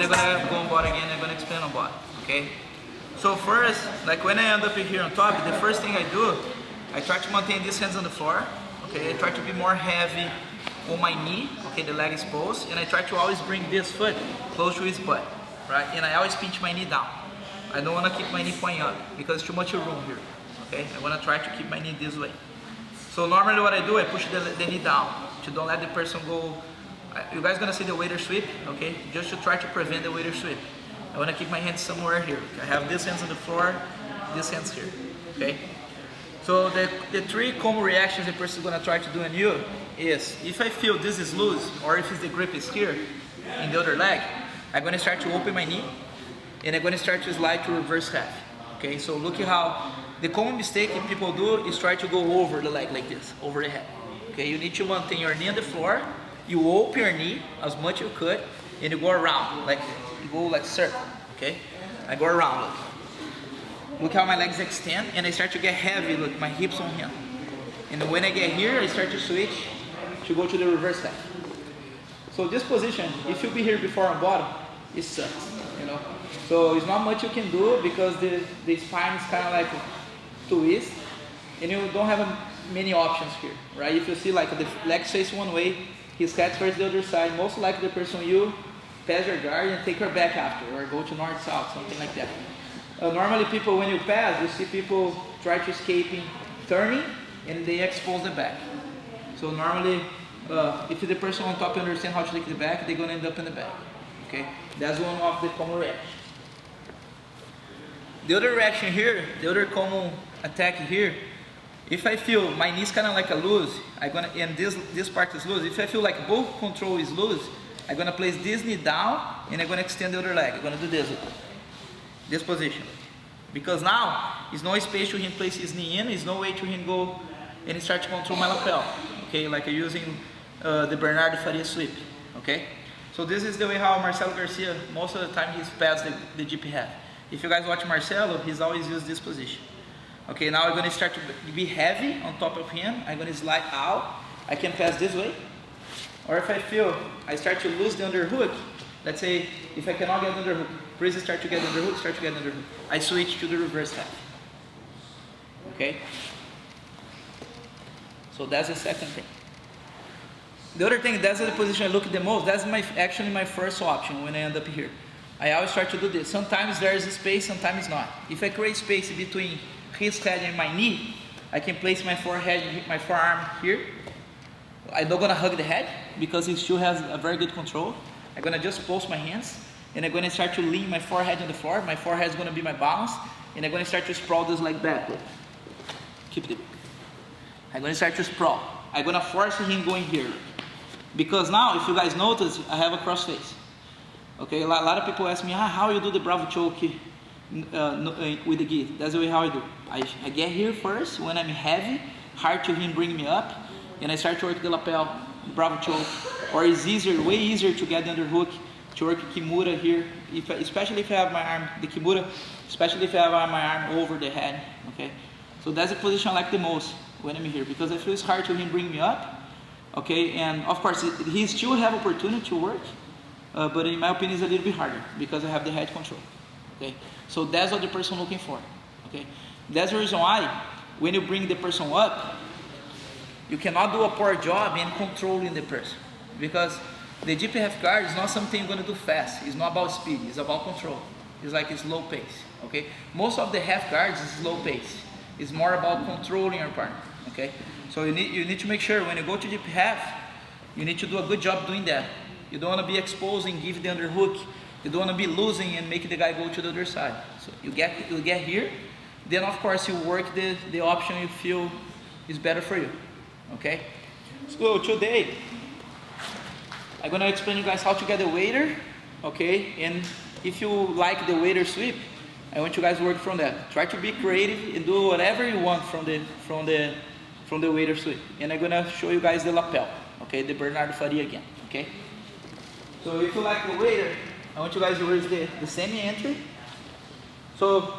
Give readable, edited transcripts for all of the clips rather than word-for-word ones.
then I'm gonna go on bottom again, I'm gonna expand on bottom, okay? So first, like when I end up here on top, the first thing I do, I try to maintain these hands on the floor, okay? I try to be more heavy on my knee, okay, the leg exposed, and I try to always bring this foot close to his butt, right? And I always pinch my knee down. I don't want to keep my knee pointing up because too much room here, okay? I want to try to keep my knee this way. So normally what I do, I push the knee down to don't let the person go. You guys gonna see the waiter sweep, okay? Just to try to prevent the waiter sweep. I want to keep my hands somewhere here. I have these hands on the floor, these hands here, okay? So the three common reactions a person is gonna try to do on you is, if I feel this is loose, or if the grip is here, in the other leg, I'm gonna start to open my knee, and I'm gonna start to slide to reverse half, okay? So look at how, the common mistake people do is try to go over the leg like this, over the head, okay? You need to maintain your knee on the floor, you open your knee as much as you could, and you go around, like, you go like circle, okay? I go around, look. Look how my legs extend, and I start to get heavy, look, my hips on him. And when I get here, I start to switch to go to the reverse half. So this position, if you be here before on bottom, it sucks, you know? So it's not much you can do because the spine is kind of like twist, and you don't have many options here, right? If you see like the legs face one way, his head face the other side, most likely the person you pass your guard and take her back after, or go to north-south, something like that. Normally people, when you pass, you see people try to escaping, turning, and they expose the back. So normally, if the person on top understands how to take the back, they're gonna end up in the back, okay? That's one of the common reactions. The other reaction here, the other common attack here, if I feel my knee's kind of like a loose, and this part is loose, if I feel like both control is loose, I'm gonna place this knee down, and I'm gonna extend the other leg. I'm gonna do this position. Because now, there's no space to him place his knee in, there's no way to him go and start to control my lapel, okay? Like using the Bernardo Faria sweep, okay? So this is the way how Marcelo Garcia, most of the time he's passed the GP half. If you guys watch Marcelo, he's always used this position. Okay, now I'm gonna start to be heavy on top of him, I'm gonna slide out, I can pass this way, or if I feel I start to lose the underhook, let's say if I cannot get underhook, please start to get underhook, start to get underhook. I switch to the reverse half. Okay? So that's the second thing. The other thing, that's the position I look at the most, that's actually my first option when I end up here. I always try to do this. Sometimes there is a space, sometimes not. If I create space between his head and my knee, I can place my forehead, my forearm here. I'm not gonna hug the head because he still has a very good control. I'm gonna just post my hands, and I'm gonna start to lean my forehead on the floor. My forehead is gonna be my balance, and I'm gonna start to sprawl this leg backward. Keep it. I'm gonna start to sprawl. I'm gonna force him going here. Because now, if you guys notice, I have a cross face. Okay, a lot of people ask me, how you do the Bravo choke with the gi. That's the way how I do. I get here first, when I'm heavy, hard to him bring me up, and I start to work the lapel, Bravo choke, or it's easier, way easier to get the underhook, to work Kimura here, especially if I have my arm, the Kimura, especially if I have my arm over the head, okay? So that's the position I like the most when I'm here, because I feel it's hard to him bring me up, okay? And of course, he still have opportunity to work, but in my opinion, it's a little bit harder, because I have the head control, okay? So that's what the person looking for, okay? That's the reason why, when you bring the person up, you cannot do a poor job in controlling the person, because the GP half guard is not something you're going to do fast. It's not about speed, it's about control. It's like a slow pace, okay? Most of the half guards is slow pace. It's more about controlling your partner, okay? So you need to make sure when you go to GP half, you need to do a good job doing that. You don't want to be exposing, give the underhook. You don't want to be losing and make the guy go to the other side. So you get here, then of course you work the option you feel is better for you, okay? So today, I'm going to explain you guys how to get the waiter, okay? And if you like the waiter sweep, I want you guys to work from that. Try to be creative and do whatever you want from the waiter sweep. And I'm going to show you guys the lapel, okay? The Bernardo Faria again, okay? So if you like the waiter, I want you guys to raise the semi-entry. So,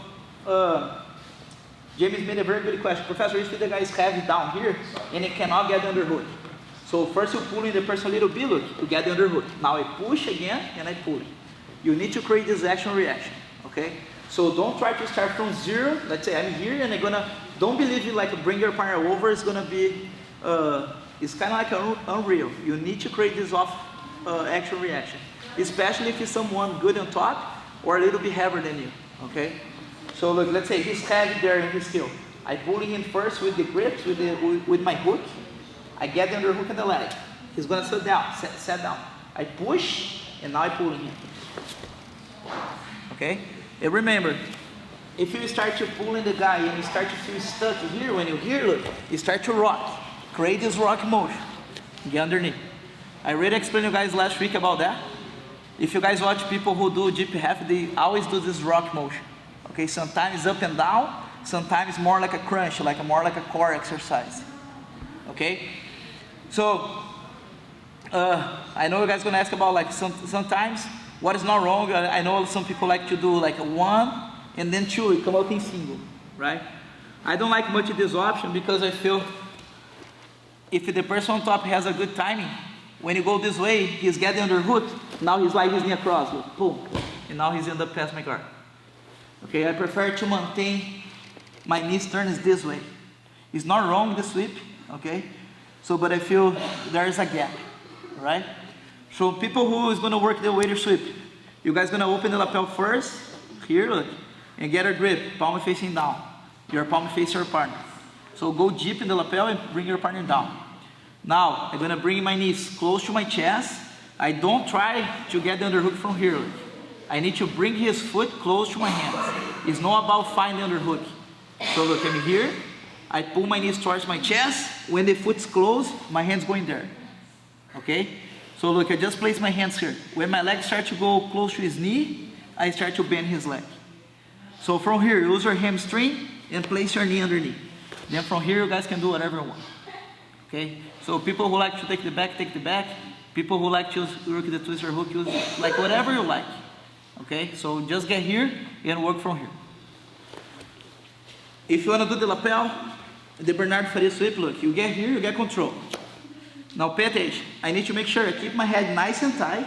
James made a very good question. Professor, if the guy is heavy down here and he cannot get the underhook. So first you pull in the person a little bit, look, to get the underhook. Now I push again and I pull it. you need to create this action reaction, okay? So don't try to start from zero. Let's say I'm here and I'm gonna, don't believe you like bring your partner over, it's gonna be, it's kind of like unreal. You need to create this off action reaction, especially if it's someone good on top or a little bit heavier than you, okay? So look, let's say he's heavy there in his skill. I pull him first with the grips, with my hook. I get the underhook in the leg. He's gonna sit down, sit down. I push, and now I pull him. Okay? And remember, if you start to pulling the guy and you start to feel stuck here, when you're here, look, you start to rock. Create this rock motion. Get underneath. I already explained you guys last week about that. If you guys watch people who do deep half, they always do this rock motion. Okay, sometimes up and down, sometimes more like a crunch, more like a core exercise. Okay? So, I know you guys gonna ask about like sometimes what is not wrong. I know some people like to do like a 1 and then 2, you come out in single, right? I don't like much this option because I feel if the person on top has a good timing, when you go this way, he's getting underhook, now he's like his knee across, look, boom, and now he's end up past my guard. Okay, I prefer to maintain my knees turns this way. It's not wrong the sweep, okay? So, but I feel there is a gap, right? So people who is gonna work the waiter sweep, you guys gonna open the lapel first, here, look, and get a grip, palm facing down. Your palm face your partner. So go deep in the lapel and bring your partner down. Now, I'm gonna bring my knees close to my chest. I don't try to get the underhook from here, look. I need to bring his foot close to my hands. It's not about finding the underhook. So look, I'm here. I pull my knees towards my chest. When the foot's closed, my hand's going there. Okay? So look, I just place my hands here. When my legs start to go close to his knee, I start to bend his leg. So from here, use your hamstring and place your knee underneath. Then from here, you guys can do whatever you want. Okay? So people who like to take the back, take the back. People who like to work the twister hook, use like whatever you like. Okay? So just get here and work from here. If you want to do the lapel, the Bernardo Faria sweep, look, you get here, you get control. Now pay attention. I need to make sure I keep my head nice and tight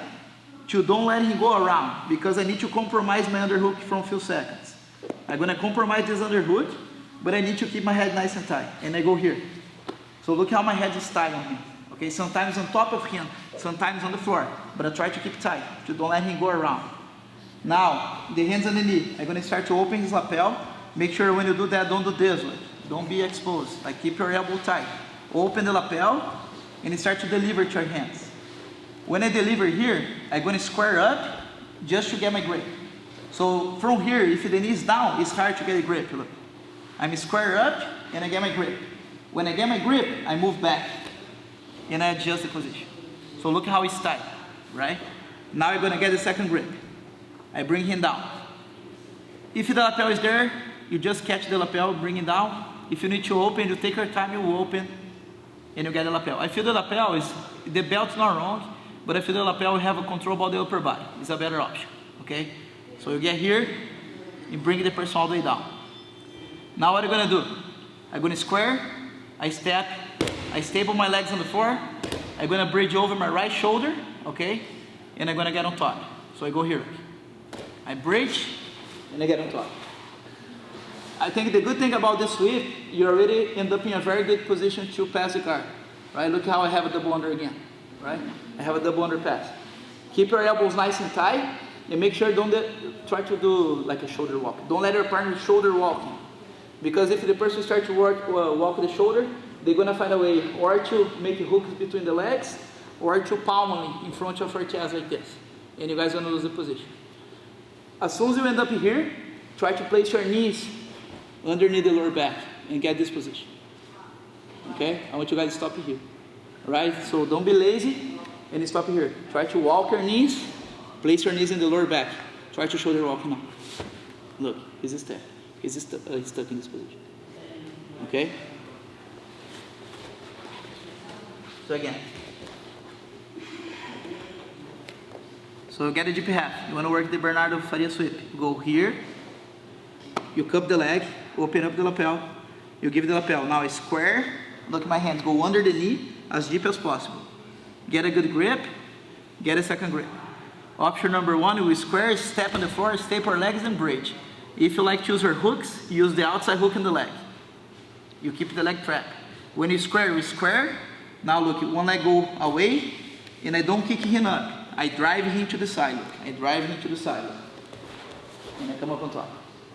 to don't let him go around because I need to compromise my underhook from a few seconds. I'm going to compromise this underhook, but I need to keep my head nice and tight. And I go here. So look how my head is tight on him. Okay, sometimes on top of him, sometimes on the floor. But I try to keep tight to don't let him go around. Now, the hands on the knee. I'm going to start to open his lapel. Make sure when you do that, don't do this way. Don't be exposed. Like keep your elbow tight. Open the lapel and start to deliver to your hands. When I deliver here, I'm going to square up just to get my grip. So from here, if the knee is down, it's hard to get a grip. Look, I'm square up and I get my grip. When I get my grip, I move back and I adjust the position. So look how it's tight, right? Now I'm going to get the second grip. I bring him down. If the lapel is there, you just catch the lapel, bring it down. If you need to open, you take your time, you open, and you get the lapel. I feel the lapel is, the belt's not wrong, but I feel the lapel will have a control about the upper body. It's a better option, okay? So you get here, and bring the person all the way down. Now what I'm gonna do? I'm gonna square, I step, I stable my legs on the floor, I'm gonna bridge over my right shoulder, okay? And I'm gonna get on top. So I go here. I bridge, and I get on top. I think the good thing about this sweep, you already end up in a very good position to pass the guard, right? Look how I have a double under again, right? I have a double under pass. Keep your elbows nice and tight, and make sure don't try to do like a shoulder walk. Don't let your partner shoulder walking, because if the person starts to walk the shoulder, they're gonna find a way or to make hooks between the legs, or to palm in front of your chest like this, and you guys are gonna lose the position. As soon as you end up here, try to place your knees underneath the lower back and get this position. Okay? I want you guys to stop here. Right? So don't be lazy and stop here. Try to walk your knees, place your knees in the lower back. Try to shoulder walk now. Look, he's stuck. He's stuck in this position. Okay? So again. So get a deep half. You want to work the Bernardo Faria sweep. Go here. You cup the leg, open up the lapel, you give the lapel. Now square, look at my hands, go under the knee as deep as possible. Get a good grip, get a second grip. Option number 1, we square, step on the floor, step our legs and bridge. If you like to use your hooks, use the outside hook in the leg. You keep the leg trap. When you square, we square. Now look, one leg go away, and I don't kick him up. I drive him to the side, look. I drive him to the side, look. And I come up on top.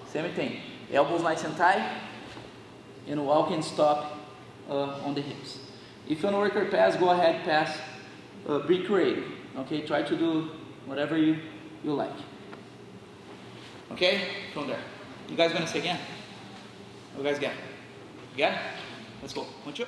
Same thing. Elbows nice and tight, and walk and stop on the hips. If you want to work your pass, go ahead, pass. Be creative. Okay, try to do whatever you like. Okay, from there. You guys gonna say again? You guys get it? Yeah? Let's go. 1, 2.